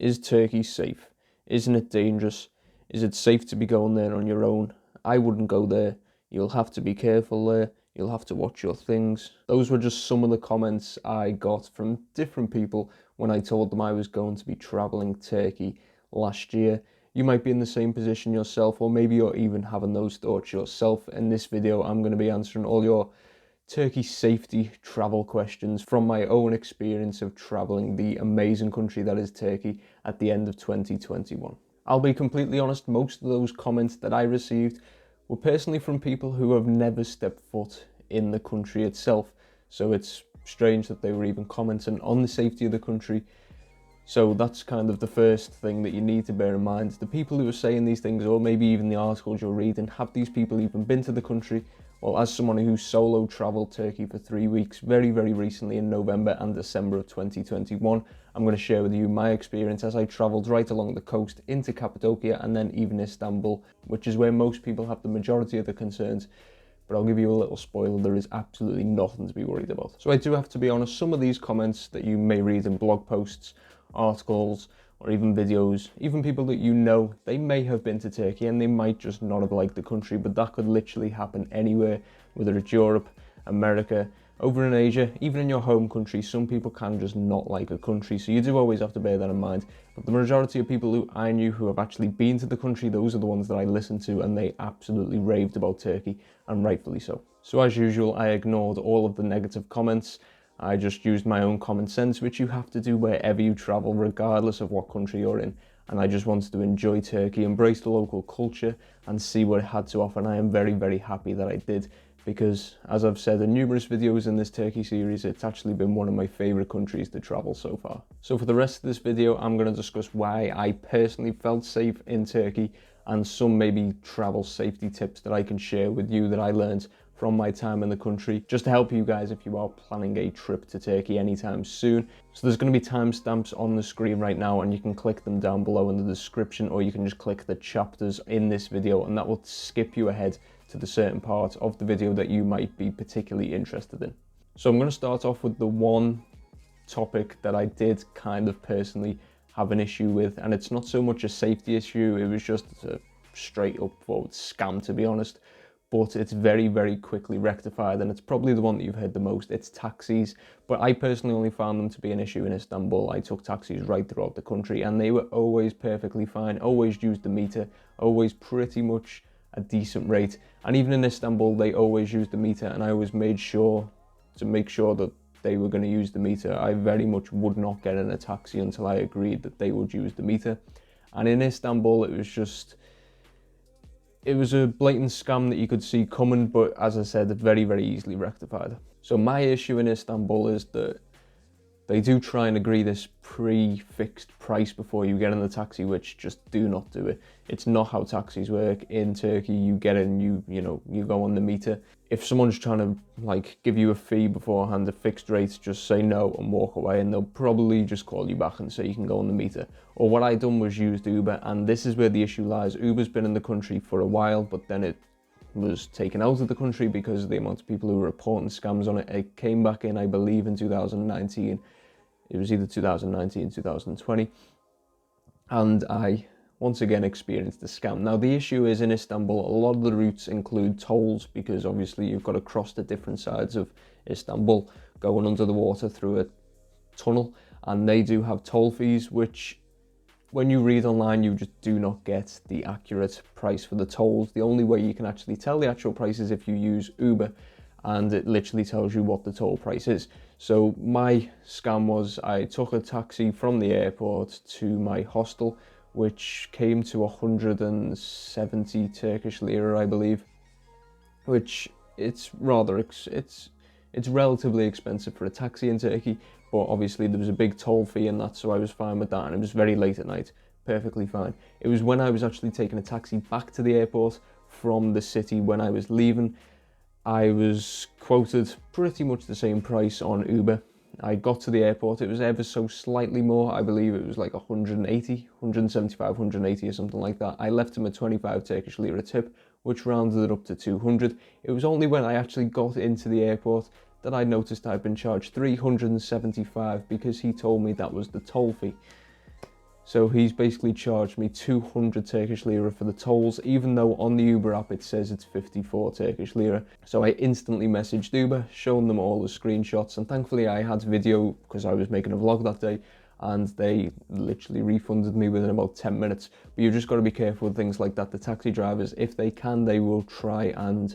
Is Turkey safe? Isn't it dangerous? Is it safe to be going there on your own? I wouldn't go there. You'll have to be careful there. You'll have to watch your things. Those were just some of the comments I got from different people when I told them I was going to be traveling Turkey last year. You might be in the same position yourself, or maybe you're even having those thoughts yourself. In this video, I'm going to be answering all your Turkey safety travel questions from my own experience of traveling the amazing country that is Turkey at the end of 2021. I'll be completely honest, most of those comments that I received were personally from people who have never stepped foot in the country itself. So it's strange that they were even commenting on the safety of the country. So that's kind of the first thing that you need to bear in mind. The people who are saying these things, or maybe even the articles you're reading, have these people even been to the country? Well, as someone who solo travelled Turkey for 3 weeks very recently in November and December of 2021, I'm going to share with you my experience as I travelled right along the coast into Cappadocia and then even Istanbul, which is where most people have the majority of the concerns. But I'll give you a little spoiler, there is absolutely nothing to be worried about. So I do have to be honest, some of these comments that you may read in blog posts, articles, or even videos, even people that you know, they may have been to Turkey and they might just not have liked the country, but that could literally happen anywhere, whether it's Europe, America, over in Asia, even in your home country. Some people can just not like a country, so you do always have to bear that in mind. But the majority of people who I knew who have actually been to the country, those are the ones that I listened to, and they absolutely raved about Turkey, and rightfully so. So as usual, I ignored all of the negative comments. I just used my own common sense, which you have to do wherever you travel, regardless of what country you're in. And I just wanted to enjoy Turkey, embrace the local culture, and see what it had to offer. And I am very happy that I did, because as I've said in numerous videos in this Turkey series, it's actually been one of my favorite countries to travel so far. So for the rest of this video, I'm going to discuss why I personally felt safe in Turkey and some maybe travel safety tips that I can share with you that I learned from my time in the country, just to help you guys if you are planning a trip to Turkey anytime soon. So there's going to be timestamps on the screen right now, and you can click them down below in the description, or you can just click the chapters in this video, and that will skip you ahead to the certain part of the video that you might be particularly interested in. So I'm going to start off with the one topic that I did kind of personally have an issue with, and it's not so much a safety issue, it was just a straight up forward scam, to be honest. But it's very quickly rectified, and it's probably the one that you've heard the most. It's taxis, but I personally only found them to be an issue in Istanbul. I took taxis right throughout the country and they were always perfectly fine, always used the meter, always pretty much a decent rate. And even in Istanbul, they always used the meter, and I always made sure to make sure that they were going to use the meter. I very much would not get in a taxi until I agreed that they would use the meter. And in Istanbul, it was a blatant scam that you could see coming, but as I said, very easily rectified. So my issue in Istanbul is that they do try and agree this pre-fixed price before you get in the taxi, which just do not do it. It's not how taxis work. In Turkey, you get in, you go on the meter. If someone's trying to like give you a fee beforehand, a fixed rate, just say no and walk away, and they'll probably just call you back and say you can go on the meter. Or what I done was used Uber, and this is where the issue lies. Uber's been in the country for a while, but then it was taken out of the country because of the amount of people who were reporting scams on it. It came back in, I believe, in 2019. It was either 2019, 2020. And I once again experienced the scam. Now the issue is in Istanbul, a lot of the routes include tolls, because obviously you've got to cross the different sides of Istanbul, going under the water through a tunnel, and they do have toll fees, which when you read online, you just do not get the accurate price for the tolls. The only way you can actually tell the actual price is if you use Uber, and it literally tells you what the toll price is. So my scam was, I took a taxi from the airport to my hostel, which came to 170 Turkish lira, I believe, which it's relatively expensive for a taxi in Turkey, but obviously there was a big toll fee in that, so I was fine with that, and it was very late at night, perfectly fine. It was when I was actually taking a taxi back to the airport from the city when I was leaving, I was quoted pretty much the same price on Uber. I got to the airport, it was ever so slightly more, I believe it was like 180, 175, 180 or something like that. I left him a 25 Turkish lira tip, which rounded it up to 200. It was only when I actually got into the airport that I noticed I'd been charged 375 because he told me that was the toll fee. So he's basically charged me 200 Turkish lira for the tolls, even though on the Uber app it says it's 54 Turkish lira. So I instantly messaged Uber, showing them all the screenshots, and thankfully I had video because I was making a vlog that day, and they literally refunded me within about 10 minutes. But you've just got to be careful with things like that. The taxi drivers, if they can, they will try and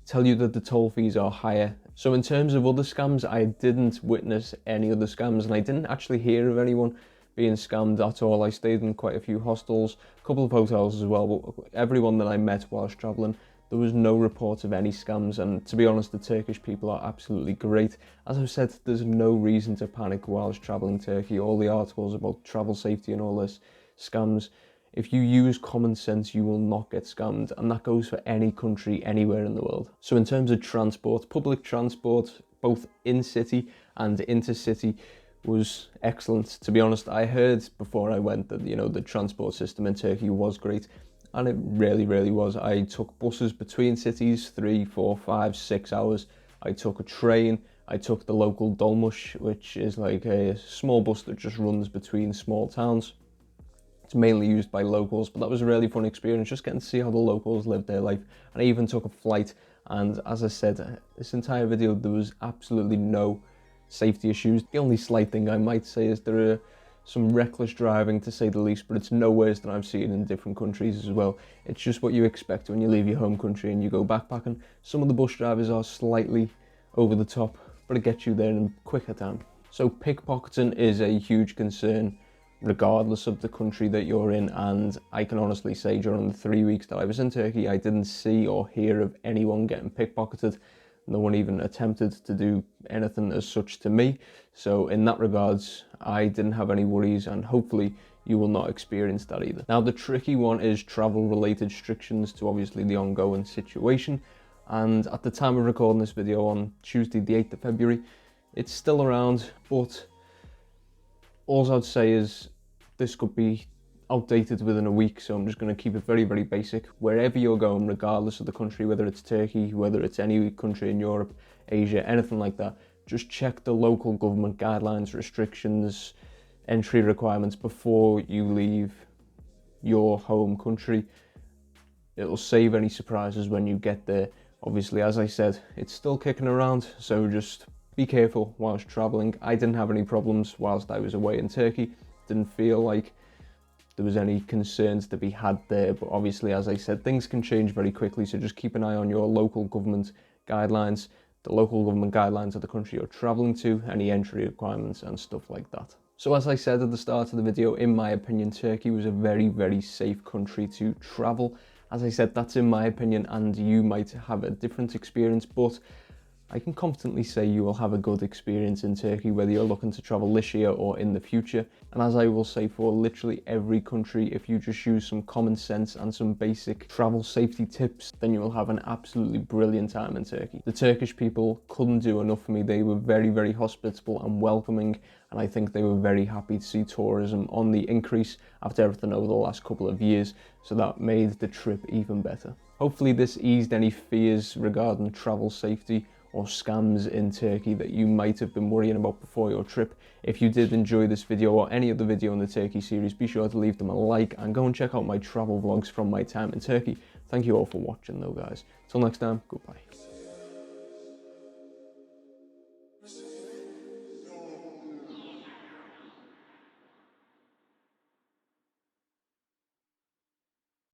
tell you that the toll fees are higher. So in terms of other scams, I didn't witness any other scams, and I didn't actually hear of anyone being scammed at all. I stayed in quite a few hostels, a couple of hotels as well, but everyone that I met whilst travelling, there was no reports of any scams. And to be honest, the Turkish people are absolutely great. As I've said, there's no reason to panic whilst travelling Turkey. All the articles about travel safety and all this scams, if you use common sense, you will not get scammed, and that goes for any country, anywhere in the world. So in terms of transport, public transport, both in city and intercity, was excellent. To be honest, I heard before I went that, you know, the transport system in Turkey was great, and it really was. I took buses between cities, 3, 4, 5, 6 hours. I took a train. I took the local dolmuş, which is like a small bus that just runs between small towns. It's mainly used by locals, but that was a really fun experience, just getting to see how the locals live their life. And I even took a flight, and as I said, this entire video, there was absolutely no safety issues. The only slight thing I might say is there are some reckless driving, to say the least, but it's no worse than I've seen in different countries as well. It's just what you expect when you leave your home country and you go backpacking. Some of the bus drivers are slightly over the top, but it gets you there in a quicker time. So pickpocketing is a huge concern regardless of the country that you're in, and I can honestly say during the 3 weeks that I was in Turkey, I didn't see or hear of anyone getting pickpocketed. No one even attempted to do anything as such to me. So in that regards, I didn't have any worries, and hopefully you will not experience that either. Now the tricky one is travel related restrictions to obviously the ongoing situation. And at the time of recording this video on Tuesday the 8th of February, it's still around, but all I'd say is this could be outdated within a week, so I'm just going to keep it very basic. Wherever you're going, regardless of the country, whether it's Turkey, whether it's any country in Europe, Asia, anything like that, just check the local government guidelines, restrictions, entry requirements before you leave your home country. It'll save any surprises when you get there. Obviously, as I said, it's still kicking around, so just be careful whilst traveling. I didn't have any problems whilst I was away in Turkey. Didn't feel like there was any concerns to be had there, but obviously, as I said, things can change very quickly, so just keep an eye on your local government guidelines, the local government guidelines of the country you're traveling to, any entry requirements and stuff like that. So as I said at the start of the video, in my opinion, Turkey was a very safe country to travel. As I said, that's in my opinion, and you might have a different experience, but I can confidently say you will have a good experience in Turkey, whether you're looking to travel this year or in the future. And as I will say for literally every country, if you just use some common sense and some basic travel safety tips, then you will have an absolutely brilliant time in Turkey. The Turkish people couldn't do enough for me. They were very hospitable and welcoming, and I think they were very happy to see tourism on the increase after everything over the last couple of years, so that made the trip even better. Hopefully this eased any fears regarding travel safety or scams in Turkey that you might have been worrying about before your trip. If you did enjoy this video or any other video in the Turkey series, be sure to leave them a like and go and check out my travel vlogs from my time in Turkey. Thank you all for watching though, guys. Till next time, goodbye.